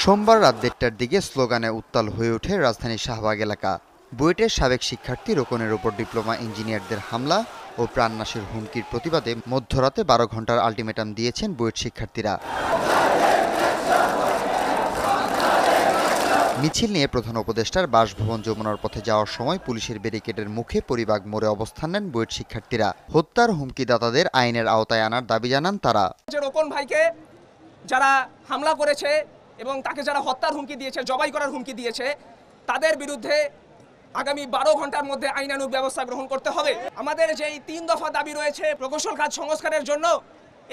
সোমবার রাত ১:৩০টার দিকে স্লোগানে উত্তাল হয়ে ওঠে রাজধানীর শাহবাগ এলাকা। বুয়েটের সাবেক শিক্ষার্থী রোকনের ওপর ডিপ্লোমা ইঞ্জিনিয়ারদের হামলা ও প্রাণনাশের হুমকির প্রতিবাদে মধ্যরাতে ১২ ঘণ্টার আলটিমেটাম দিয়েছেন বুয়েট শিক্ষার্থীরা। মিছিল নিয়ে প্রধান উপদেষ্টার বাসভবন যমুনার পথে যাওয়ার সময় পুলিশের ব্যারিকেডের মুখে পরিবাগ মোড়ে অবস্থান নেন বুয়েট শিক্ষার্থীরা। হত্যার হুমকিদাতাদের আইনের আওতায় আনার দাবি জানান তারা। রোকন ভাইকে যারা হামলা করেছে এবং তাকে যারা হত্যার হুমকি দিয়েছে, জবাই করার হুমকি দিয়েছে, তাদের বিরুদ্ধে আগামী ১২ ঘন্টার মধ্যে আইনানুগ ব্যবস্থা গ্রহণ করতে হবে। আমাদের যেই ৩ দফা দাবি রয়েছে প্রকৌশল খাত সংস্কারের জন্য,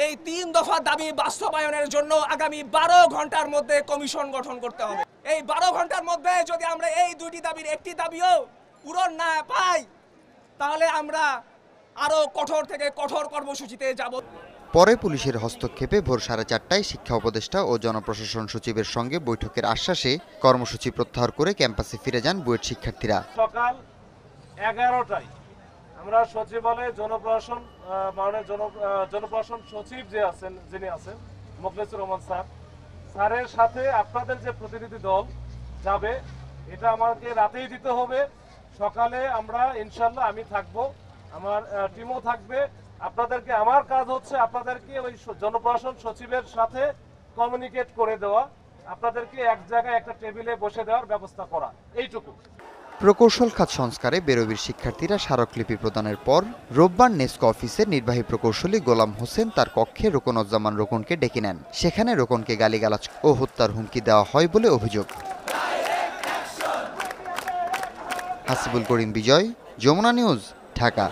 এই ৩ দফা দাবি বাস্তবায়নের জন্য আগামী ১২ ঘন্টার মধ্যে কমিশন গঠন করতে হবে। এই ১২ ঘন্টার মধ্যে যদি আমরা এই দুইটি দাবির একটি দাবিও পূরণ না পাই, তাহলে আমরা আরো কঠোর থেকে কঠোর কর্মসূচিতে যাব। পরে পুলিশের হস্তক্ষেপে ভোর ৪:৩০টায় শিক্ষা উপদেষ্টা ও জনপ্রশাসন সচিবের সঙ্গে বৈঠকের আশ্বাসে কর্মসূচি প্রত্যাহার করে ক্যাম্পাসে ফিরে যান বুয়েট শিক্ষার্থীরা। সকাল 11টায় আমরা সচিবালয়ে জনপ্রশাসন সচিব যিনি আছেন মোখলেসুর রহমান স্যারের সাথে আপনাদের যে প্রতিনিধি দল যাবে, এটা আমাকে রাতেই দিতে হবে। সকালে আমরা ইনশাল্লাহ আমি থাকবো, আমার টিমও থাকবে। আপনাদেরকে আমার কাজ হচ্ছে আপনাদেরকে ওই জনপ্রশাসন সচিবের সাথে কমিউনিকেট করে দেওয়া, আপনাদেরকে এক জায়গায় একটা টেবিলে বসে দেওয়ার ব্যবস্থা করা, এইটুকু। প্রকৌশল খাত সংস্কারে বেরোবির শিক্ষার্থীরা স্মারকলিপি প্রদানের পর রোববার নেস্কো অফিসের নির্বাহী প্রকৌশলী গোলাম হোসেন তার কক্ষে রোকনউজ্জামান রোকনকে ডেকে নেন। সেখানে রোকনকে গালিগালাজ ও হত্যার হুমকি দেওয়া হয় বলে অভিযোগ। হাসিবুল করিম বিজয়, যমুনা নিউজ, ঢাকা।